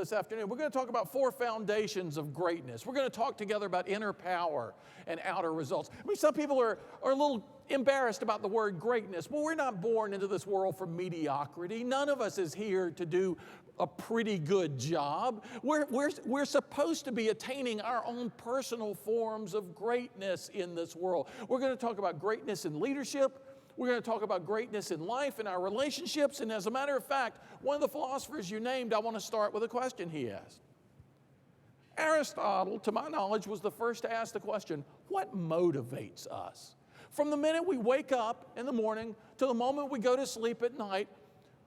this afternoon. We're going to talk about 4 foundations of greatness. We're going to talk together about inner power and outer results. I mean, some people are a little embarrassed about the word greatness. Well, we're not born into this world for mediocrity. None of us is here to do a pretty good job. We're supposed to be attaining our own personal forms of greatness in this world. We're going to talk about greatness in leadership. We're going to talk about greatness in life and our relationships. And as a matter of fact, one of the philosophers you named, I want to start with a question he asked. Aristotle, to my knowledge, was the first to ask the question, what motivates us? From the minute we wake up in the morning to the moment we go to sleep at night,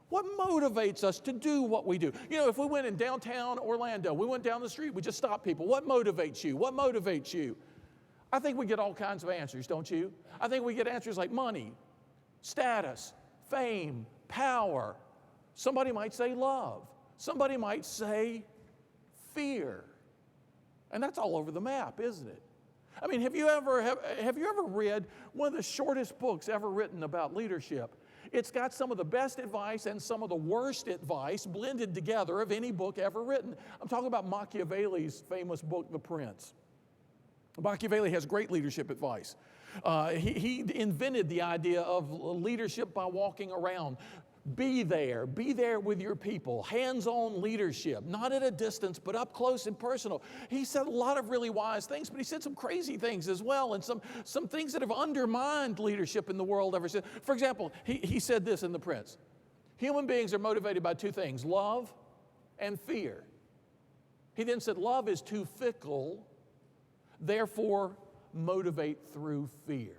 what motivates us to do what we do? You know, if we went in downtown Orlando, we went down the street, we just stopped people. What motivates you? What motivates you? I think we get all kinds of answers, don't you? I think we get answers like money, status, fame, power. Somebody might say love. Somebody might say fear. And that's all over the map, isn't it? I mean, have you ever read one of the shortest books ever written about leadership? It's got some of the best advice and some of the worst advice blended together of any book ever written. I'm talking about Machiavelli's famous book, The Prince. Machiavelli has great leadership advice. He invented the idea of leadership by walking around. Be there with your people, hands-on leadership, not at a distance, but up close and personal. He said a lot of really wise things, but he said some crazy things as well, and some things that have undermined leadership in the world ever since. For example, he said this in The Prince. Human beings are motivated by 2 things, love and fear. He then said, love is too fickle, therefore motivate through fear.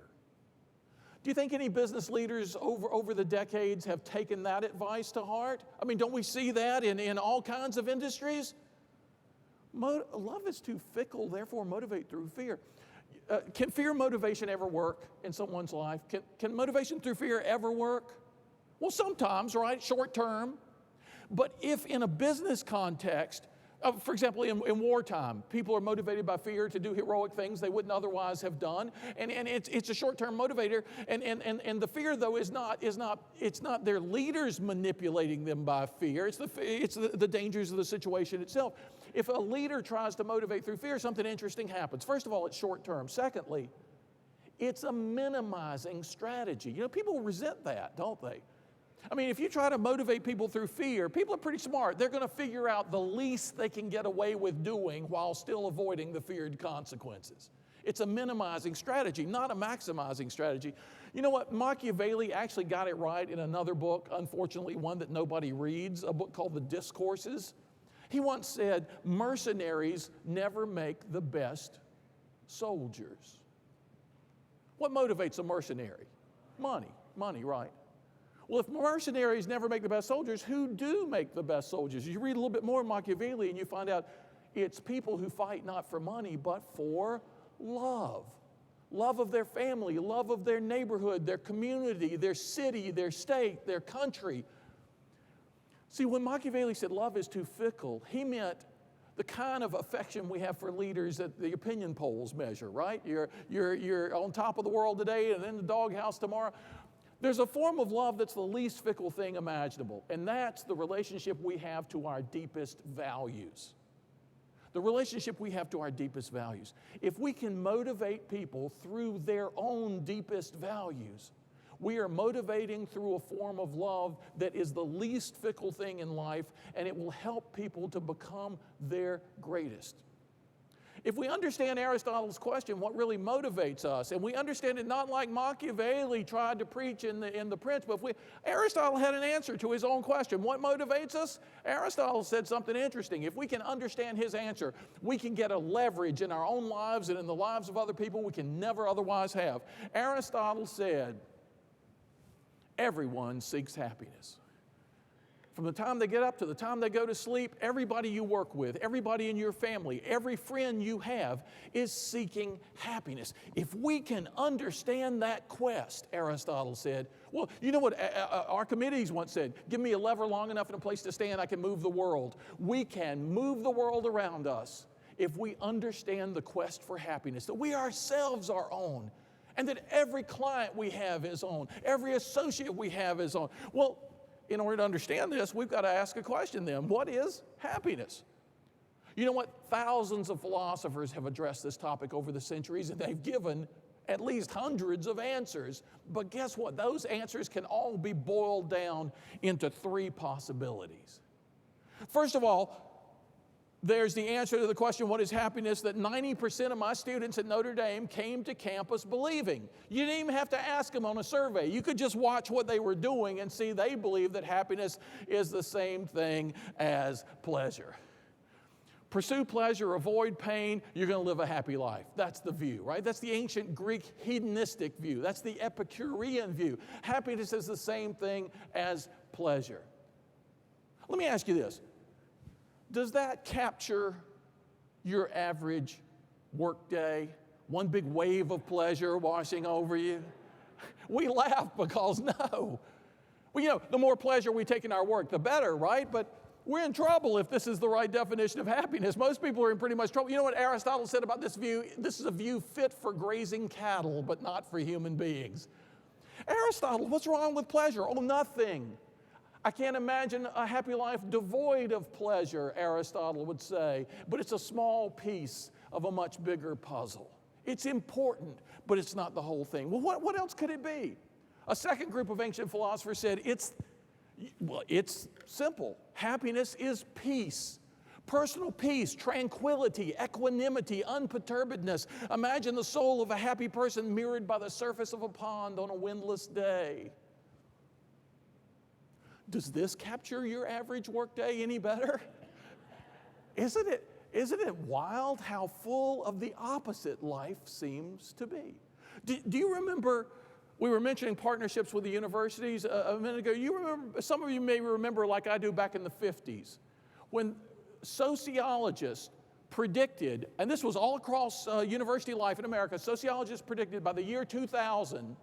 Do you think any business leaders over the decades have taken that advice to heart? I mean, don't we see that in all kinds of industries? Love is too fickle, therefore motivate through fear. Can fear motivation ever work in someone's life? Can motivation through fear ever work? Well, sometimes, right? Short term. But if in a business context, for example, in wartime, people are motivated by fear to do heroic things they wouldn't otherwise have done, and it's a short-term motivator. And the fear, though, it's not their leaders manipulating them by fear. It's the dangers of the situation itself. If a leader tries to motivate through fear, something interesting happens. First of all, it's short-term. Secondly, it's a minimizing strategy. You know, people resent that, don't they? I mean, if you try to motivate people through fear, people are pretty smart. They're going to figure out the least they can get away with doing while still avoiding the feared consequences. It's a minimizing strategy, not a maximizing strategy. You know what? Machiavelli actually got it right in another book, unfortunately one that nobody reads, a book called The Discourses. He once said, mercenaries never make the best soldiers. What motivates a mercenary? Money, right? Well, if mercenaries never make the best soldiers, who do make the best soldiers? You read a little bit more of Machiavelli and you find out it's people who fight not for money, but for love. Love of their family, love of their neighborhood, their community, their city, their state, their country. See, when Machiavelli said love is too fickle, he meant the kind of affection we have for leaders that the opinion polls measure, right? You're on top of the world today and in the doghouse tomorrow. There's a form of love that's the least fickle thing imaginable, and that's the relationship we have to our deepest values. The relationship we have to our deepest values. If we can motivate people through their own deepest values, we are motivating through a form of love that is the least fickle thing in life, and it will help people to become their greatest. If we understand Aristotle's question, what really motivates us, and we understand it not like Machiavelli tried to preach in the Prince, but Aristotle had an answer to his own question. What motivates us? Aristotle said something interesting. If we can understand his answer, we can get a leverage in our own lives and in the lives of other people we can never otherwise have. Aristotle said, everyone seeks happiness. From the time they get up to the time they go to sleep, everybody you work with, everybody in your family, every friend you have is seeking happiness. If we can understand that quest, Aristotle said, well, you know what Archimedes once said, give me a lever long enough and a place to stand, I can move the world. We can move the world around us if we understand the quest for happiness, that we ourselves are own, and that every client we have is own, every associate we have is own. Well, in order to understand this, we've got to ask a question then. What is happiness? You know what? Thousands of philosophers have addressed this topic over the centuries, and they've given at least hundreds of answers. But guess what? Those answers can all be boiled down into three possibilities. First of all, there's the answer to the question, what is happiness, that 90% of my students at Notre Dame came to campus believing. You didn't even have to ask them on a survey. You could just watch what they were doing and see they believe that happiness is the same thing as pleasure. Pursue pleasure, avoid pain, you're going to live a happy life. That's the view, right? That's the ancient Greek hedonistic view. That's the Epicurean view. Happiness is the same thing as pleasure. Let me ask you this. Does that capture your average workday? One big wave of pleasure washing over you? We laugh because no. Well, the more pleasure we take in our work, the better, right? But we're in trouble if this is the right definition of happiness. Most people are in pretty much trouble. You know what Aristotle said about this view? This is a view fit for grazing cattle, but not for human beings. Aristotle, what's wrong with pleasure? Oh, nothing. I can't imagine a happy life devoid of pleasure, Aristotle would say, but it's a small piece of a much bigger puzzle. It's important, but it's not the whole thing. Well, what else could it be? A second group of ancient philosophers said it's simple. Happiness is peace. Personal peace, tranquility, equanimity, unperturbedness. Imagine the soul of a happy person mirrored by the surface of a pond on a windless day. Does this capture your average workday any better? Isn't it wild how full of the opposite life seems to be? Do you remember, we were mentioning partnerships with the universities a minute ago. You remember, some of you may remember, like I do, back in the 50s, when sociologists predicted, and this was all across university life in America, sociologists predicted by the year 2000,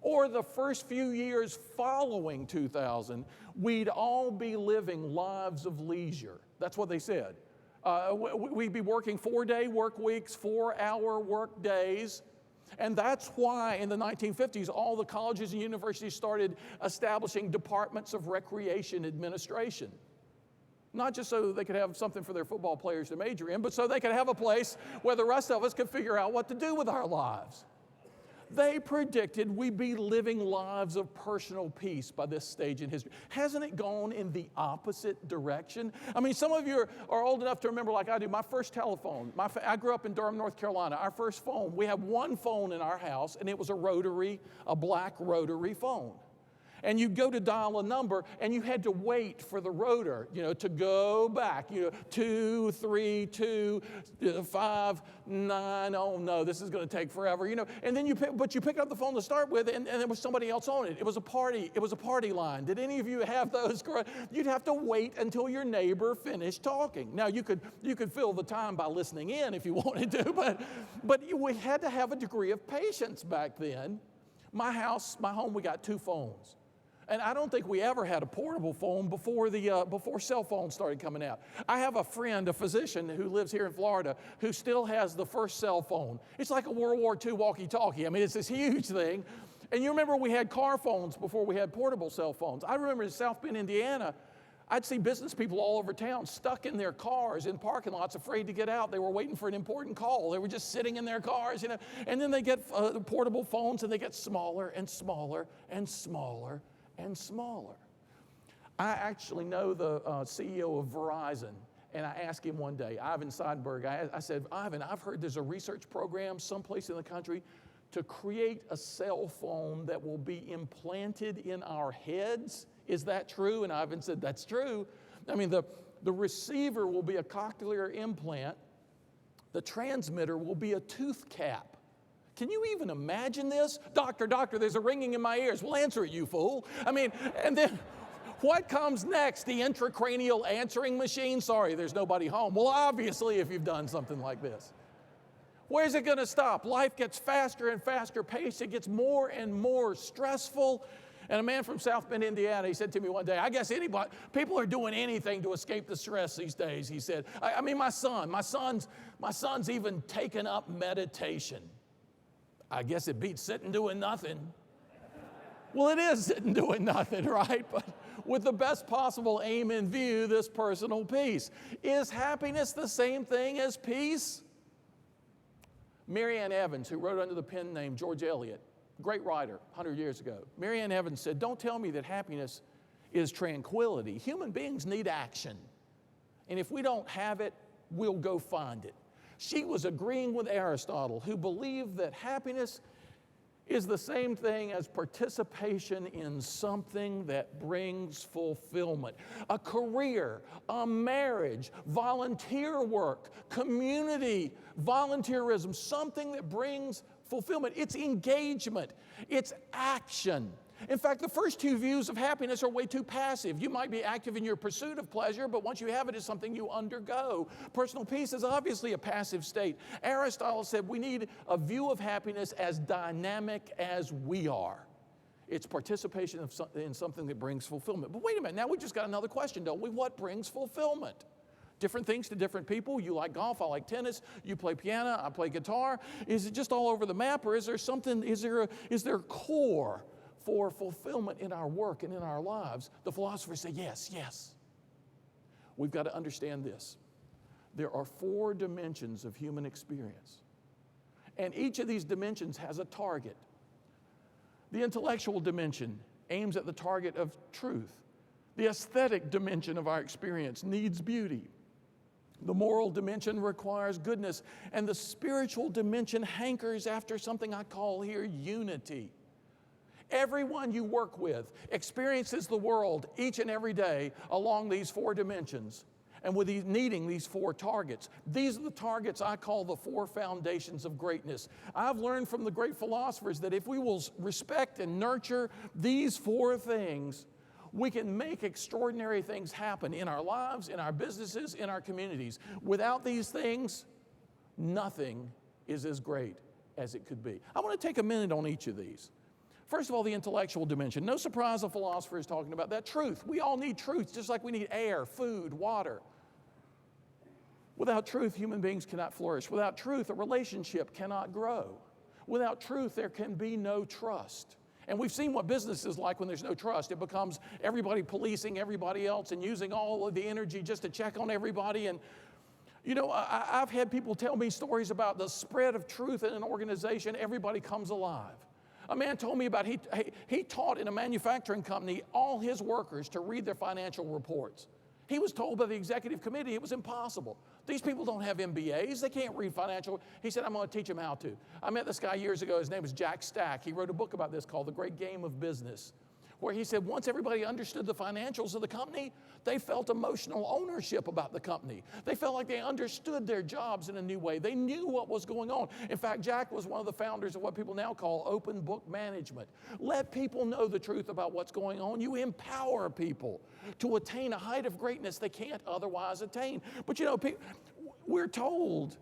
or the first few years following 2000, we'd all be living lives of leisure. That's what they said. We'd be working 4-day work weeks, 4-hour work days. And that's why in the 1950s, all the colleges and universities started establishing departments of recreation administration. Not just so that they could have something for their football players to major in, but so they could have a place where the rest of us could figure out what to do with our lives. They predicted we'd be living lives of personal peace by this stage in history. Hasn't it gone in the opposite direction? I mean, some of you are old enough to remember, like I do, my first telephone. I grew up in Durham, North Carolina. Our first phone, we had one phone in our house, and it was a black rotary phone. And you'd go to dial a number, and you had to wait for the rotor, to go back, 2, 3, 2, 5, 9, oh no, this is going to take forever, And then you pick up the phone to start with, and there was somebody else on it. It was a party line. Did any of you have those? You'd have to wait until your neighbor finished talking. Now, you could fill the time by listening in if you wanted to, but we had to have a degree of patience back then. My home, we got 2 phones. And I don't think we ever had a portable phone before cell phones started coming out. I have a friend, a physician who lives here in Florida, who still has the first cell phone. It's like a World War II walkie-talkie. I mean, it's this huge thing. And you remember we had car phones before we had portable cell phones. I remember in South Bend, Indiana, I'd see business people all over town stuck in their cars in parking lots, afraid to get out. They were waiting for an important call. They were just sitting in their cars, And then they get portable phones, and they get smaller and smaller and smaller and smaller. I actually know the CEO of Verizon, and I asked him one day, Ivan Seidenberg, I said, Ivan, I've heard there's a research program someplace in the country to create a cell phone that will be implanted in our heads. Is that true? And Ivan said, that's true. I mean, the receiver will be a cochlear implant. The transmitter will be a tooth cap. Can you even imagine this? Doctor, there's a ringing in my ears. Well, answer it, you fool. I mean, and then what comes next? The intracranial answering machine? Sorry, there's nobody home. Well, obviously, if you've done something like this. Where's it going to stop? Life gets faster and faster paced. It gets more and more stressful. And a man from South Bend, Indiana, he said to me one day, I guess people are doing anything to escape the stress these days, he said. I mean, my son's even taken up meditation. I guess it beats sitting doing nothing. Well, it is sitting doing nothing, right? with the best possible aim in view, this personal peace. Is happiness the same thing as peace? Mary Ann Evans, who wrote under the pen name George Eliot, great writer 100 years ago. Mary Ann Evans said, "Don't tell me that happiness is tranquility. Human beings need action. And if we don't have it, we'll go find it." She was agreeing with Aristotle, who believed that happiness is the same thing as participation in something that brings fulfillment. A career, a marriage, volunteer work, community, volunteerism, something that brings fulfillment. It's engagement. It's action. In fact, the first two views of happiness are way too passive. You might be active in your pursuit of pleasure, but once you have it, it's something you undergo. Personal peace is obviously a passive state. Aristotle said we need a view of happiness as dynamic as we are. It's participation in something that brings fulfillment. But wait a minute, now we just got another question, don't we? What brings fulfillment? Different things to different people. You like golf, I like tennis. You play piano, I play guitar. Is it just all over the map, or is there something, is there a core for fulfillment in our work and in our lives? The philosophers say yes, yes. We've got to understand this. There are 4 dimensions of human experience. And each of these dimensions has a target. The intellectual dimension aims at the target of truth. The aesthetic dimension of our experience needs beauty. The moral dimension requires goodness. And the spiritual dimension hankers after something I call here unity. Everyone you work with experiences the world each and every day along these 4 dimensions and with needing these 4 targets. These are the targets I call the 4 foundations of greatness. I've learned from the great philosophers that if we will respect and nurture these 4 things, we can make extraordinary things happen in our lives, in our businesses, in our communities. Without these things, nothing is as great as it could be. I want to take a minute on each of these. First of all, the intellectual dimension. No surprise a philosopher is talking about that. Truth. We all need truth, just like we need air, food, water. Without truth, human beings cannot flourish. Without truth, a relationship cannot grow. Without truth, there can be no trust. And we've seen what business is like when there's no trust. It becomes everybody policing everybody else and using all of the energy just to check on everybody. And you know, I've had people tell me stories about the spread of truth in an organization. Everybody comes alive. A man told me about he taught in a manufacturing company all his workers to read their financial reports. He was told by the executive committee it was impossible. These people don't have MBAs. They can't read financial. He said, I'm going to teach them how to. I met this guy years ago. His name was Jack Stack. He wrote a book about this called The Great Game of Business, where he said once everybody understood the financials of the company, they felt emotional ownership about the company. They felt like they understood their jobs in a new way. They knew what was going on. In fact, Jack was one of the founders of what people now call open book management. Let people know the truth about what's going on. You empower people to attain a height of greatness they can't otherwise attain. But you know, we're told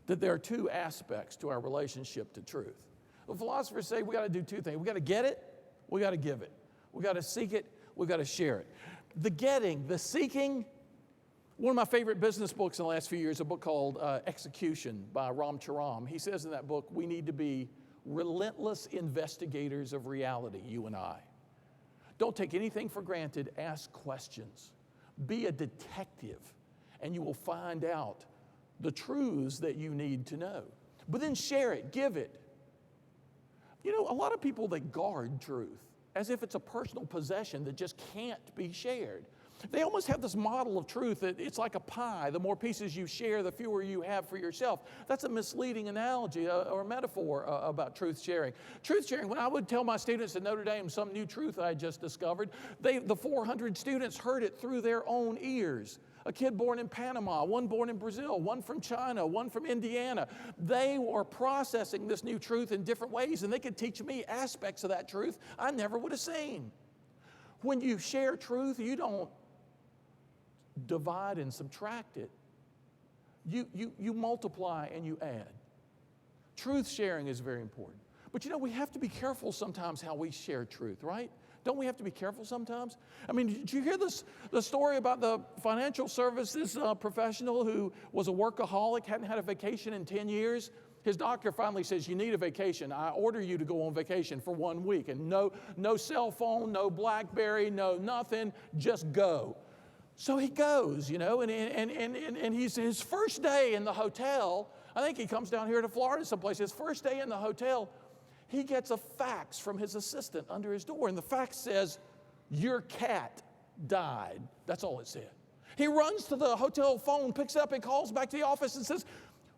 that there are 2 aspects to our relationship to truth. The philosophers say we got to do 2 things. We got to get it. We got to give it. We got to seek it. We got to share it. The getting, the seeking. One of my favorite business books in the last few years, a book called Execution by Ram Charam. He says in that book, we need to be relentless investigators of reality, you and I. Don't take anything for granted. Ask questions. Be a detective, and you will find out the truths that you need to know. But then share it. Give it. You know, a lot of people, they guard truth as if it's a personal possession that just can't be shared. They almost have this model of truth that it's like a pie. The more pieces you share, the fewer you have for yourself. That's a misleading analogy or metaphor about truth sharing. Truth sharing, when I would tell my students at Notre Dame some new truth I just discovered, the 400 students heard it through their own ears. A kid born in Panama, one born in Brazil, one from China, one from Indiana. They were processing this new truth in different ways, and they could teach me aspects of that truth I never would have seen. When you share truth, you don't divide and subtract it. You multiply and you add. Truth sharing is very important. But you know, we have to be careful sometimes how we share truth, right? Don't we have to be careful sometimes? I mean, did you hear the story about the financial services professional who was a workaholic, hadn't had a vacation in 10 years? His doctor finally says, you need a vacation. I order you to go on vacation for 1 week. And no cell phone, no BlackBerry, no nothing, just go. So he goes, and he's his first day in the hotel. I think he comes down here to Florida someplace. His first day in the hotel, he gets a fax from his assistant under his door. And the fax says, your cat died. That's all it said. He runs to the hotel phone, picks it up, and calls back to the office and says,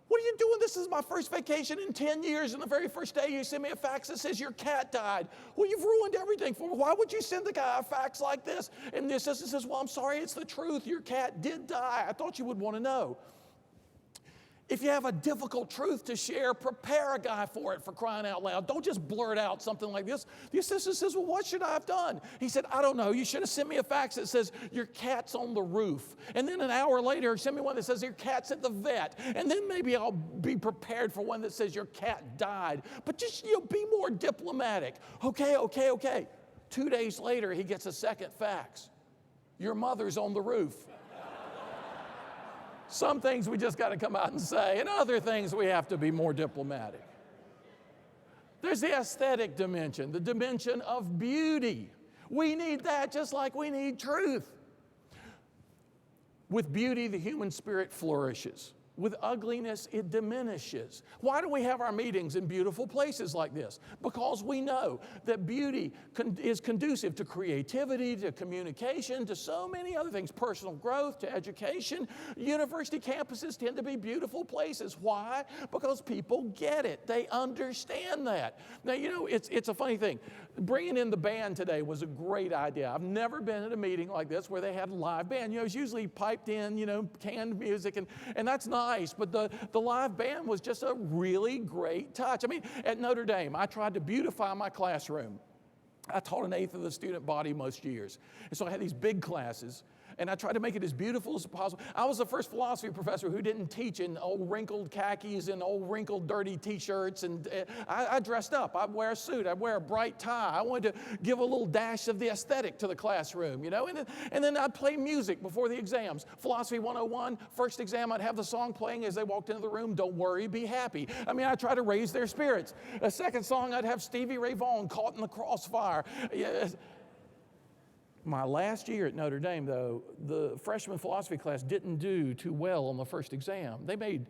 what are you doing? This is my first vacation in 10 years. And the very first day you send me a fax that says your cat died. Well, you've ruined everything for me. Why would you send the guy a fax like this? And the assistant says, well, I'm sorry, it's the truth. Your cat did die. I thought you would want to know. If you have a difficult truth to share, prepare a guy for it, for crying out loud. Don't just blurt out something like this. The assistant says, well, what should I have done? He said, I don't know. You should have sent me a fax that says your cat's on the roof. And then an hour later, send me one that says your cat's at the vet. And then maybe I'll be prepared for one that says your cat died. But just, be more diplomatic. Okay. 2 days later, he gets a second fax. Your mother's on the roof. Some things we just got to come out and say, and other things we have to be more diplomatic. There's the aesthetic dimension, the dimension of beauty. We need that just like we need truth. With beauty, the human spirit flourishes. With ugliness, it diminishes. Why do we have our meetings in beautiful places like this? Because we know that beauty is conducive to creativity, to communication, to so many other things, personal growth, to education. University campuses tend to be beautiful places. Why? Because people get it. They understand that. Now, it's a funny thing. Bringing in the band today was a great idea. I've never been at a meeting like this where they had a live band. It's usually piped in, canned music, and that's nice, but the live band was just a really great touch. At Notre Dame, I tried to beautify my classroom. I taught an eighth of the student body most years, and so I had these big classes, and I tried to make it as beautiful as possible. I was the first philosophy professor who didn't teach in old wrinkled khakis and old wrinkled dirty t-shirts, and I dressed up. I'd wear a suit. I'd wear a bright tie. I wanted to give a little dash of the aesthetic to the classroom, and then I'd play music before the exams. Philosophy 101, first exam, I'd have the song playing as they walked into the room, Don't Worry, Be Happy. I try to raise their spirits. A second song, I'd have Stevie Ray Vaughan, Caught in the Crossfire. My last year at Notre Dame, though, the freshman philosophy class didn't do too well on the first exam. They made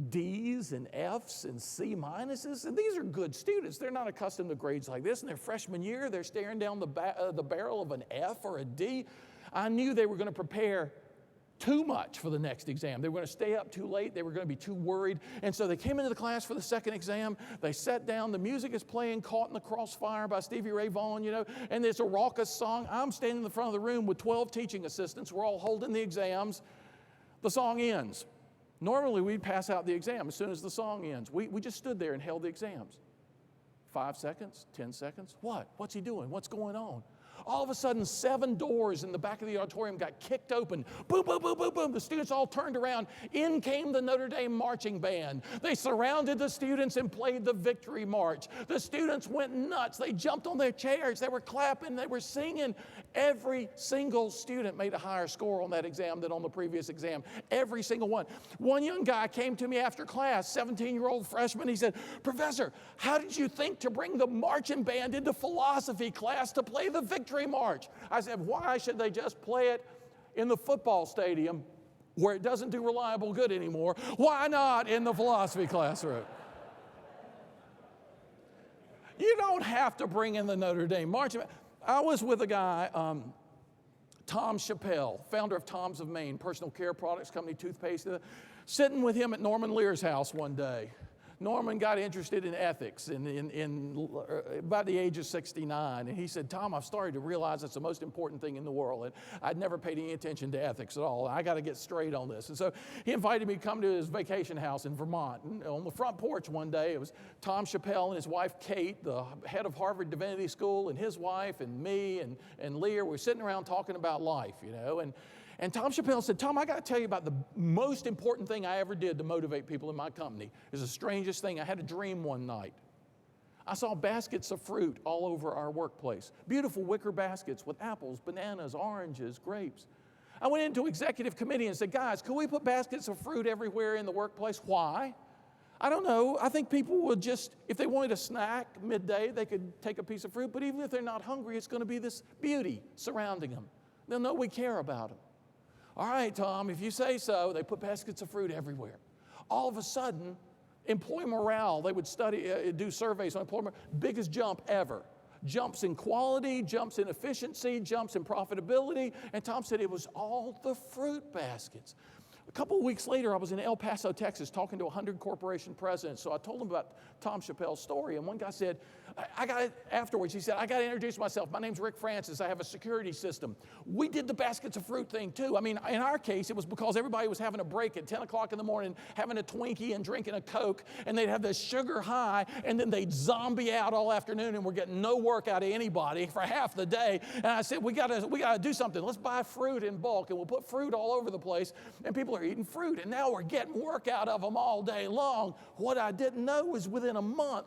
D's and F's and C minuses, and these are good students. They're not accustomed to grades like this. In their freshman year, they're staring down the barrel of an F or a D. I knew they were going to prepare too much for the next exam. They were going to stay up too late. They were going to be too worried. And so they came into the class for the second exam. They sat down. The music is playing, Caught in the Crossfire by Stevie Ray Vaughan, and it's a raucous song. I'm standing in the front of the room with 12 teaching assistants. We're all holding the exams. The song ends. Normally, we'd pass out the exam as soon as the song ends. We just stood there and held the exams. 5 seconds, 10 seconds. What? What's he doing? What's going on? All of a sudden, 7 doors in the back of the auditorium got kicked open. Boom, boom, boom, boom, boom. The students all turned around. In came the Notre Dame marching band. They surrounded the students and played the victory march. The students went nuts. They jumped on their chairs. They were clapping. They were singing. Every single student made a higher score on that exam than on the previous exam. Every single one. One young guy came to me after class, 17-year-old freshman. He said, Professor, how did you think to bring the marching band into philosophy class to play the victory march? I said, why should they just play it in the football stadium where it doesn't do reliable good anymore? Why not in the philosophy classroom? You don't have to bring in the Notre Dame march. I was with a guy, Tom Chappell, founder of Tom's of Maine, personal care products company, toothpaste, sitting with him at Norman Lear's house one day. Norman got interested in ethics by the age of 69. And he said, Tom, I've started to realize it's the most important thing in the world. And I'd never paid any attention to ethics at all. I got to get straight on this. And so he invited me to come to his vacation house in Vermont. And on the front porch one day, it was Tom Chappell and his wife, Kate, the head of Harvard Divinity School, and his wife, and me, and Lear. We were sitting around talking about life, And Tom Chappell said, Tom, I got to tell you about the most important thing I ever did to motivate people in my company. It's the strangest thing. I had a dream one night. I saw baskets of fruit all over our workplace. Beautiful wicker baskets with apples, bananas, oranges, grapes. I went into executive committee and said, guys, can we put baskets of fruit everywhere in the workplace? Why? I don't know. I think people would just, if they wanted a snack midday, they could take a piece of fruit. But even if they're not hungry, it's going to be this beauty surrounding them. They'll know we care about them. All right, Tom, if you say so. They put baskets of fruit everywhere. All of a sudden, employee morale, they would do surveys on employment, biggest jump ever. Jumps in quality, jumps in efficiency, jumps in profitability. And Tom said it was all the fruit baskets. A couple of weeks later, I was in El Paso, Texas, talking to 100 corporation presidents. So I told them about Tom Chappell's story. And one guy said, afterwards, he said, I got to introduce myself. My name's Rick Francis. I have a security system. We did the baskets of fruit thing, too. I mean, in our case, it was because everybody was having a break at 10 o'clock in the morning, having a Twinkie and drinking a Coke, and they'd have this sugar high, and then they'd zombie out all afternoon, and we're getting no work out of anybody for half the day. And I said, we got to do something. Let's buy fruit in bulk, and we'll put fruit all over the place, and people are eating fruit, and now we're getting work out of them all day long. What I didn't know was within a month,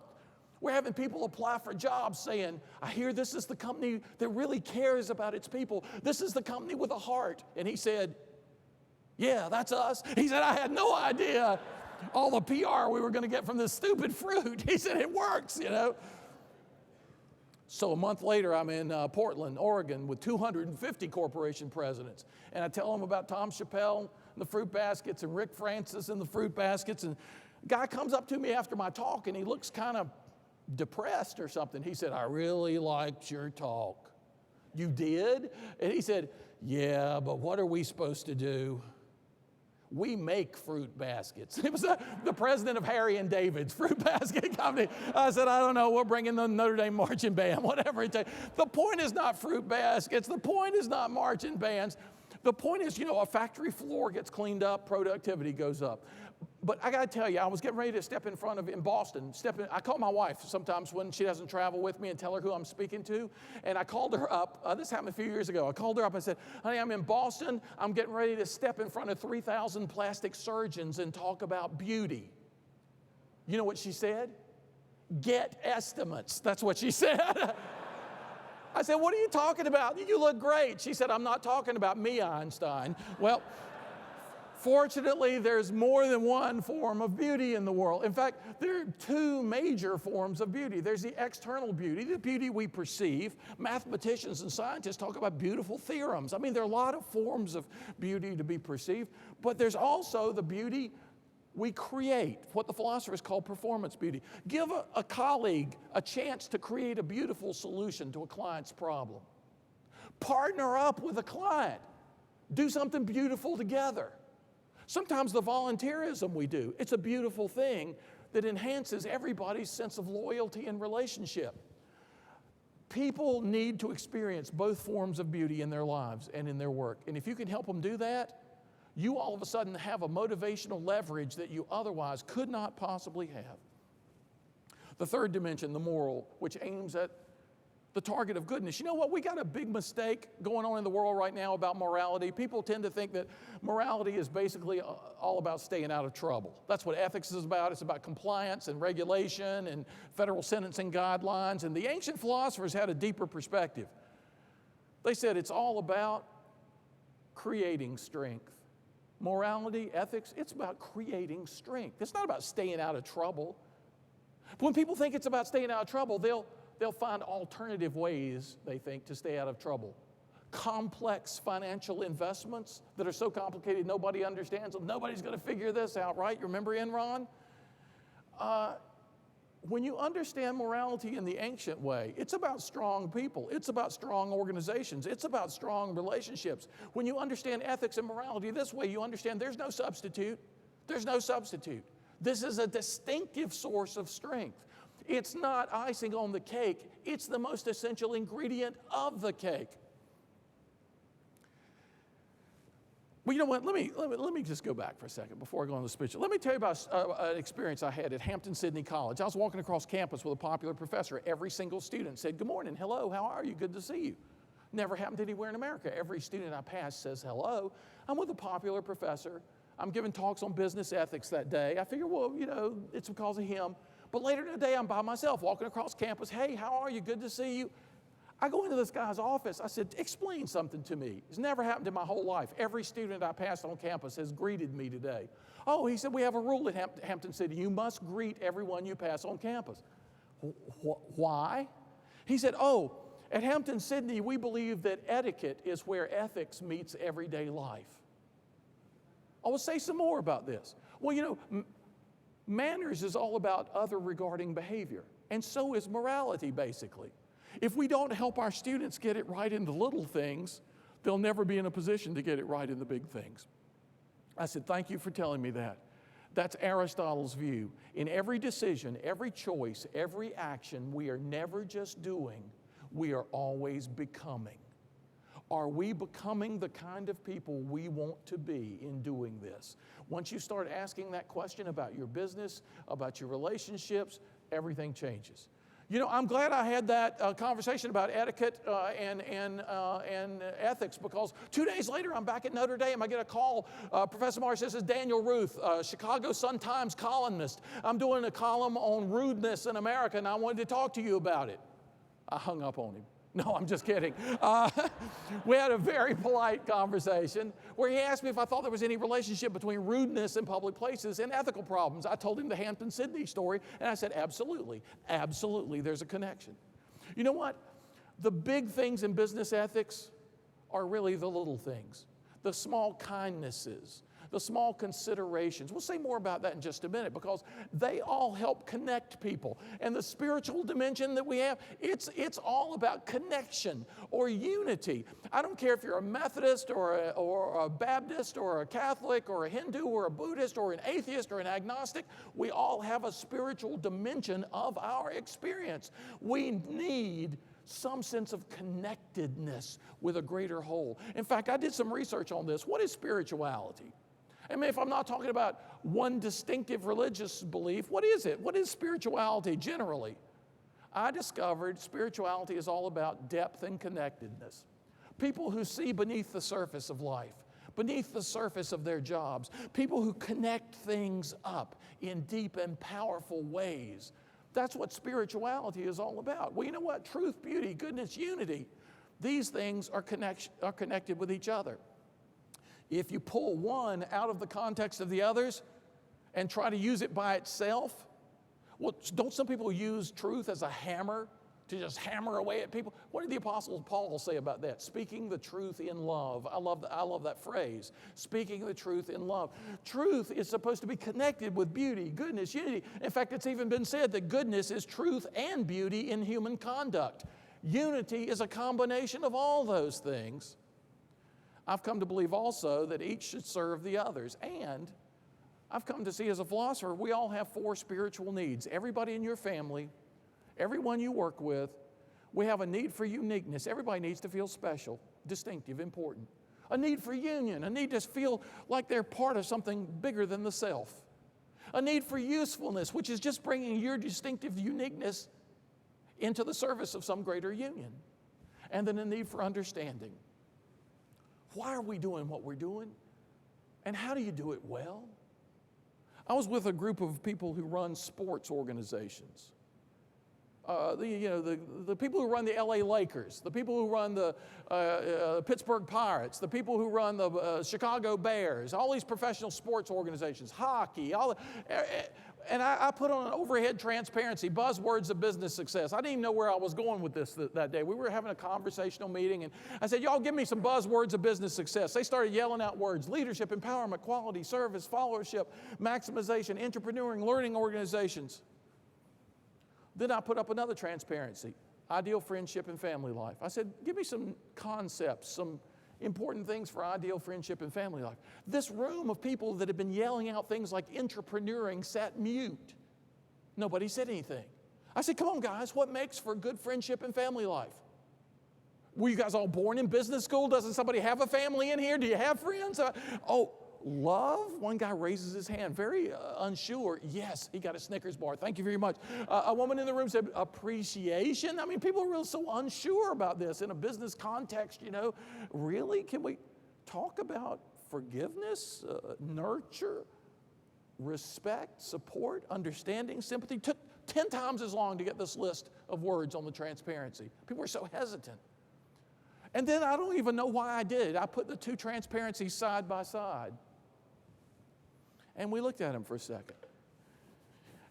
we're having people apply for jobs saying, I hear this is the company that really cares about its people. This is the company with a heart. And he said, yeah, that's us. He said, I had no idea all the PR we were going to get from this stupid fruit. He said, it works, you know. So a month later, I'm in Portland, Oregon, with 250 corporation presidents. And I tell them about Tom Chappell and the fruit baskets and Rick Francis and the fruit baskets. And a guy comes up to me after my talk, and he looks kind of depressed or something. He said, I really liked your talk. You did? And he said, yeah, but what are we supposed to do? We make fruit baskets. It was the president of Harry and David's fruit basket company. I said, I don't know, we'll bring in the Notre Dame marching band, whatever it takes. The point is not fruit baskets. The point is not marching bands. The point is, a factory floor gets cleaned up, productivity goes up. But I got to tell you, I was getting ready to step in front of, in Boston, I call my wife sometimes when she doesn't travel with me and tell her who I'm speaking to. And I called her up. This happened a few years ago. I called her up and said, honey, I'm in Boston. I'm getting ready to step in front of 3,000 plastic surgeons and talk about beauty. You know what she said? Get estimates. That's what she said. I said, what are you talking about? You look great. She said, I'm not talking about me, Einstein. Well, fortunately, there's more than one form of beauty in the world. In fact, there are two major forms of beauty. There's the external beauty, the beauty we perceive. Mathematicians and scientists talk about beautiful theorems. I mean, there are a lot of forms of beauty to be perceived, but there's also the beauty we create, what the philosophers call performance beauty. Give a colleague a chance to create a beautiful solution to a client's problem. Partner up with a client. Do something beautiful together. Sometimes the volunteerism we do, it's a beautiful thing that enhances everybody's sense of loyalty and relationship. People need to experience both forms of beauty in their lives and in their work. And if you can help them do that, you all of a sudden have a motivational leverage that you otherwise could not possibly have. The third dimension, the moral, which aims at the target of goodness. You know what? We got a big mistake going on in the world right now about morality. People tend to think that morality is basically all about staying out of trouble. That's what ethics is about. It's about compliance and regulation and federal sentencing guidelines. And the ancient philosophers had a deeper perspective. They said it's all about creating strength. Morality, ethics, it's about creating strength. It's not about staying out of trouble. When people think it's about staying out of trouble, they'll find alternative ways, they think, to stay out of trouble. Complex financial investments that are so complicated nobody understands them. Nobody's going to figure this out, right? You remember Enron? When you understand morality in the ancient way, it's about strong people. It's about strong organizations. It's about strong relationships. When you understand ethics and morality this way, you understand there's no substitute. There's no substitute. This is a distinctive source of strength. It's not icing on the cake. It's the most essential ingredient of the cake. Well, you know what? Let me just go back for a second before I go on the speech. Let me tell you about an experience I had at Hampton-Sydney College. I was walking across campus with a popular professor. Every single student said, good morning, hello, how are you? Good to see you. Never happened anywhere in America. Every student I pass says hello. I'm with a popular professor. I'm giving talks on business ethics that day. I figure, well, it's because of him. But later in the day, I'm by myself walking across campus. Hey, how are you? Good to see you. I go into this guy's office. I said, explain something to me. It's never happened in my whole life. Every student I passed on campus has greeted me today. Oh, he said, we have a rule at Hampton City. You must greet everyone you pass on campus. Why? He said, oh, at Hampton Sydney, we believe that etiquette is where ethics meets everyday life. I will say some more about this. Well, manners is all about other regarding behavior, and so is morality, basically. If we don't help our students get it right in the little things, they'll never be in a position to get it right in the big things. I said, thank you for telling me that. That's Aristotle's view. In every decision, every choice, every action, we are never just doing, we are always becoming. Are we becoming the kind of people we want to be in doing this? Once you start asking that question about your business, about your relationships, everything changes. I'm glad I had that conversation about etiquette and ethics, because 2 days later I'm back at Notre Dame. I get a call. Professor Marsh, this is Daniel Ruth, Chicago Sun-Times columnist. I'm doing a column on rudeness in America, and I wanted to talk to you about it. I hung up on him. No, I'm just kidding. We had a very polite conversation where he asked me if I thought there was any relationship between rudeness in public places and ethical problems. I told him the Hampton Sydney story, and I said, absolutely, absolutely, there's a connection. You know what? The big things in business ethics are really the little things, the small kindnesses, the small considerations. We'll say more about that in just a minute, because they all help connect people. And the spiritual dimension that we have, it's all about connection or unity. I don't care if you're a Methodist or a Baptist or a Catholic or a Hindu or a Buddhist or an atheist or an agnostic. We all have a spiritual dimension of our experience. We need some sense of connectedness with a greater whole. In fact, I did some research on this. What is spirituality? I mean, if I'm not talking about one distinctive religious belief, what is it? What is spirituality generally? I discovered spirituality is all about depth and connectedness. People who see beneath the surface of life, beneath the surface of their jobs, people who connect things up in deep and powerful ways. That's what spirituality is all about. Well, you know what? Truth, beauty, goodness, unity, these things are connected with each other. If you pull one out of the context of the others and try to use it by itself, well, don't some people use truth as a hammer to just hammer away at people? What did the Apostle Paul say about that? Speaking the truth in love. I love that phrase. Speaking the truth in love. Truth is supposed to be connected with beauty, goodness, unity. In fact, it's even been said that goodness is truth and beauty in human conduct. Unity is a combination of all those things. I've come to believe also that each should serve the others. And I've come to see as a philosopher, we all have 4 spiritual needs. Everybody in your family, everyone you work with, we have a need for uniqueness. Everybody needs to feel special, distinctive, important. A need for union, a need to feel like they're part of something bigger than the self. A need for usefulness, which is just bringing your distinctive uniqueness into the service of some greater union. And then a need for understanding. Why are we doing what we're doing? And how do you do it well? I was with a group of people who run sports organizations. The people who run the LA Lakers, the people who run the Pittsburgh Pirates, the people who run the Chicago Bears, all these professional sports organizations, hockey, and I put on an overhead transparency, buzzwords of business success. I didn't even know where I was going with this that day. We were having a conversational meeting, and I said, y'all give me some buzzwords of business success. They started yelling out words: leadership, empowerment, quality, service, followership, maximization, entrepreneuring, learning organizations. Then I put up another transparency, ideal friendship and family life. I said, give me some concepts, some important things for ideal friendship and family life. This room of people that had been yelling out things like entrepreneuring sat mute. Nobody said anything. I said, come on, guys, what makes for good friendship and family life? Were you guys all born in business school? Doesn't somebody have a family in here? Do you have friends? Love? One guy raises his hand, very unsure. Yes, he got a Snickers bar. Thank you very much. A woman in the room said, appreciation? I mean, people are really so unsure about this in a business context, Really? Can we talk about forgiveness, nurture? respect, support, understanding, sympathy. Took 10 times as long to get this list of words on the transparency. People were so hesitant. And then I don't even know why I did it. I put the two transparencies side by side. And we looked at them for a second.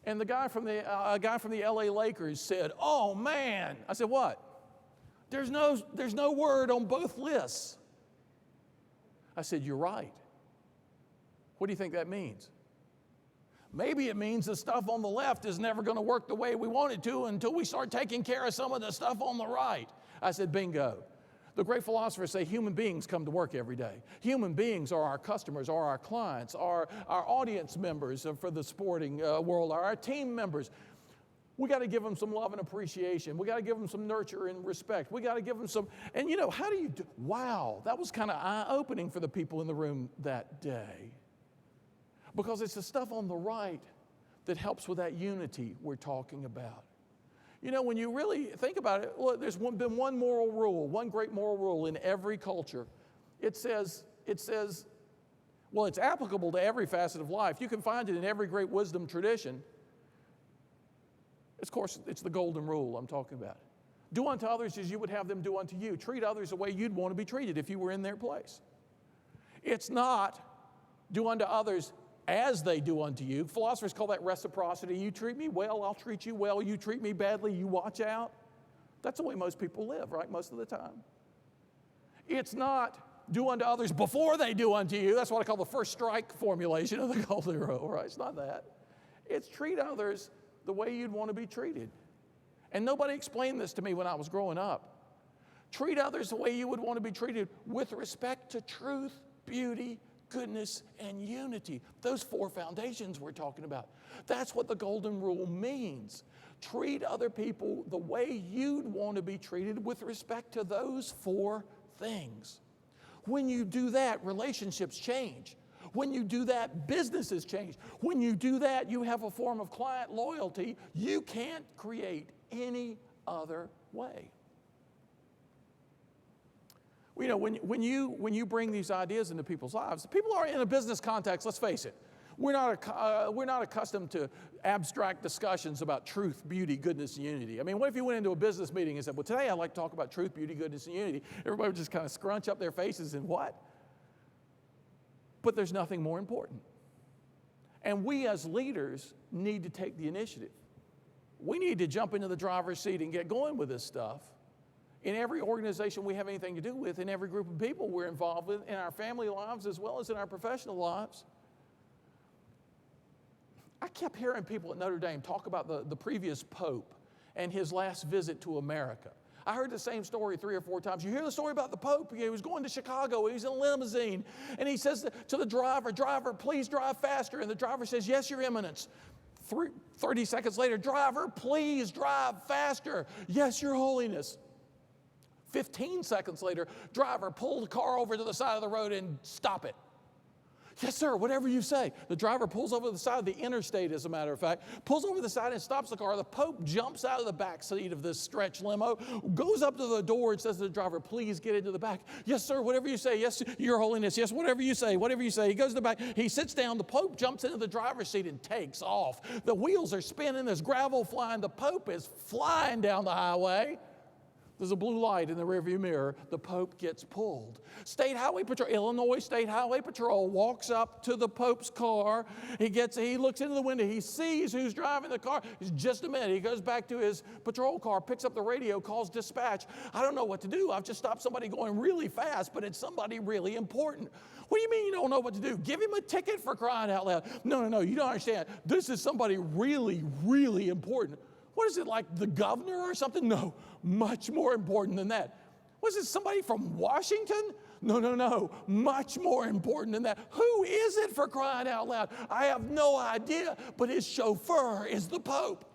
And the guy from the LA Lakers said, "Oh man." I said, "What?" There's no word on both lists. I said, "You're right. What do you think that means?" "Maybe it means the stuff on the left is never going to work the way we want it to until we start taking care of some of the stuff on the right." I said, "Bingo." The great philosophers say human beings come to work every day. Human beings are our customers, are our clients, are our audience members for the sporting world, are our team members. We got to give them some love and appreciation. We got to give them some nurture and respect. We got to give them some, and how do you do? Wow, that was kind of eye-opening for the people in the room that day. Because it's the stuff on the right that helps with that unity we're talking about. When you really think about it, look, there's been one moral rule, one great moral rule in every culture. It says, well, it's applicable to every facet of life. You can find it in every great wisdom tradition. Of course, it's the golden rule I'm talking about. Do unto others as you would have them do unto you. Treat others the way you'd want to be treated if you were in their place. It's not do unto others as they do unto you. Philosophers call that reciprocity. You treat me well, I'll treat you well. You treat me badly, you watch out. That's the way most people live, right, most of the time. It's not do unto others before they do unto you. That's what I call the first strike formulation of the golden rule, right? It's not that. It's treat others the way you'd want to be treated. And nobody explained this to me when I was growing up. Treat others the way you would want to be treated with respect to truth, beauty, goodness, and unity. Those four foundations we're talking about. That's what the golden rule means. Treat other people the way you'd want to be treated with respect to those four things. When you do that, relationships change. When you do that, businesses change. When you do that, you have a form of client loyalty you can't create any other way. When you bring these ideas into people's lives, people are in a business context, let's face it. We're not accustomed to abstract discussions about truth, beauty, goodness, and unity. I mean, what if you went into a business meeting and said, "Well, today I'd like to talk about truth, beauty, goodness, and unity." Everybody would just kind of scrunch up their faces and what? But there's nothing more important. And we as leaders need to take the initiative. We need to jump into the driver's seat and get going with this stuff. In every organization we have anything to do with, in every group of people we're involved with, in our family lives as well as in our professional lives. I kept hearing people at Notre Dame talk about the previous Pope and his last visit to America. I heard the same story 3 or 4 times. You hear the story about the Pope? He was going to Chicago. He was in a limousine. And he says to the driver, "Driver, please drive faster." And the driver says, "Yes, Your Eminence." 30 seconds later, "Driver, please drive faster." "Yes, Your Holiness." 15 seconds later, "Driver, pull the car over to the side of the road and stop it." "Yes, sir, whatever you say." The driver pulls over to the side of the interstate, as a matter of fact, pulls over the side and stops the car. The Pope jumps out of the back seat of this stretch limo, goes up to the door and says to the driver, "Please get into the back." "Yes, sir, whatever you say." "Yes, Your Holiness." "Yes, whatever you say, whatever you say." He goes to the back, he sits down, the Pope jumps into the driver's seat and takes off. The wheels are spinning, there's gravel flying, the Pope is flying down the highway. There's a blue light in the rearview mirror. The Pope gets pulled. State Highway Patrol, Illinois State Highway Patrol walks up to the Pope's car. He looks into the window. He sees who's driving the car. Just a minute. He goes back to his patrol car, picks up the radio, calls dispatch. "I don't know what to do. I've just stopped somebody going really fast, but it's somebody really important." "What do you mean you don't know what to do?" "Give him a ticket, for crying out loud." No, you don't understand. This is somebody really, really important." "What is it, like the governor or something?" "No, much more important than that." "Was it somebody from Washington?" No, much more important than that." "Who is it, for crying out loud?" "I have no idea, but his chauffeur is the Pope."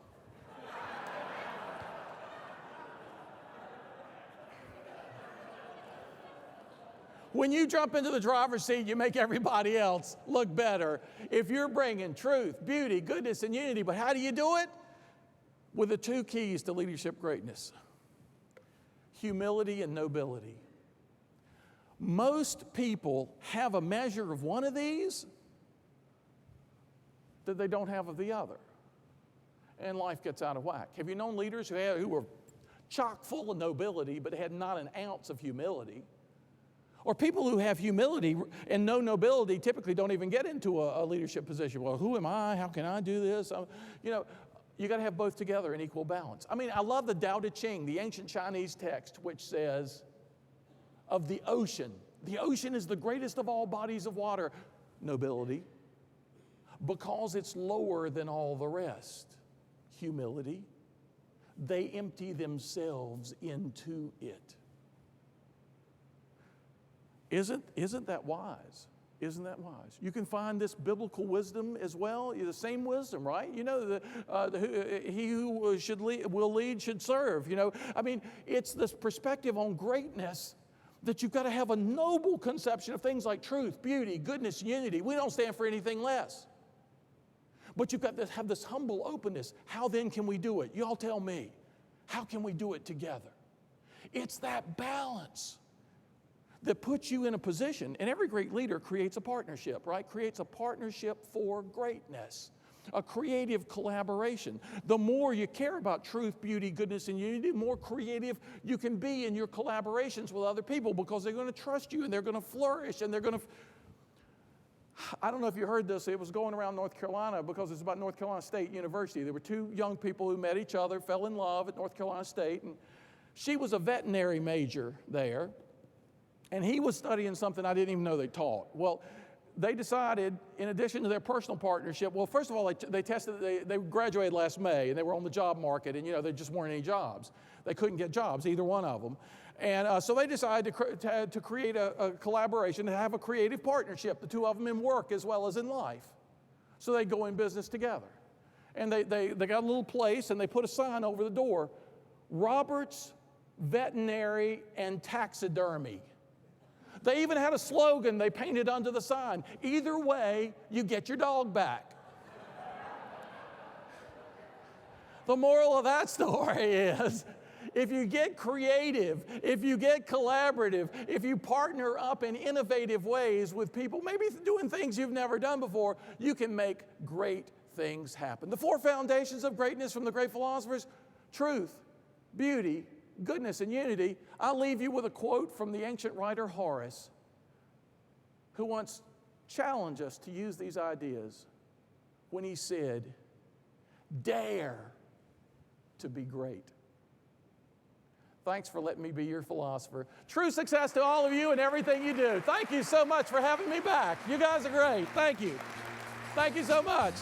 When you jump into the driver's seat, you make everybody else look better. If you're bringing truth, beauty, goodness, and unity, but how do you do it? With the 2 keys to leadership greatness: humility and nobility. Most people have a measure of one of these, that they don't have of the other. And life gets out of whack. Have you known leaders who were chock full of nobility but had not an ounce of humility? Or people who have humility and no nobility typically don't even get into a leadership position. Well, who am I? How can I do this? You got to have both together in equal balance. I mean, I love the Tao Te Ching, the ancient Chinese text, which says of the ocean is the greatest of all bodies of water, nobility, because it's lower than all the rest. Humility, they empty themselves into it. Isn't that wise? Isn't that wise? You can find this biblical wisdom as well. The same wisdom, right? You know, he who will lead should serve. You know, I mean, it's this perspective on greatness that you've got to have a noble conception of things like truth, beauty, goodness, unity. We don't stand for anything less. But you've got to have this humble openness. How then can we do it? Y'all tell me. How can we do it together? It's that balance that puts you in a position, and every great leader creates a partnership, right? Creates a partnership for greatness, a creative collaboration. The more you care about truth, beauty, goodness, and unity, the more creative you can be in your collaborations with other people, because they're going to trust you and they're going to flourish and they're going to... I don't know if you heard this. It was going around North Carolina because it's about North Carolina State University. There were two young people who met each other, fell in love at North Carolina State, and she was a veterinary major there. And he was studying something I didn't even know they taught. Well, they decided, in addition to their personal partnership, well, first of all, they graduated last May, and they were on the job market, and, there just weren't any jobs. They couldn't get jobs, either one of them. And so they decided to create a collaboration, to have a creative partnership, the two of them in work as well as in life. So they go in business together. And they got a little place, and they put a sign over the door, Roberts Veterinary and Taxidermy. They even had a slogan they painted under the sign. Either way, you get your dog back. The moral of that story is, if you get creative, if you get collaborative, if you partner up in innovative ways with people, maybe doing things you've never done before, you can make great things happen. The four foundations of greatness from the great philosophers: truth, beauty, goodness, and unity. I'll leave you with a quote from the ancient writer Horace, who once challenged us to use these ideas when he said, "Dare to be great." Thanks for letting me be your philosopher. True success to all of you and everything you do. Thank you so much for having me back. You guys are great. Thank you. Thank you so much.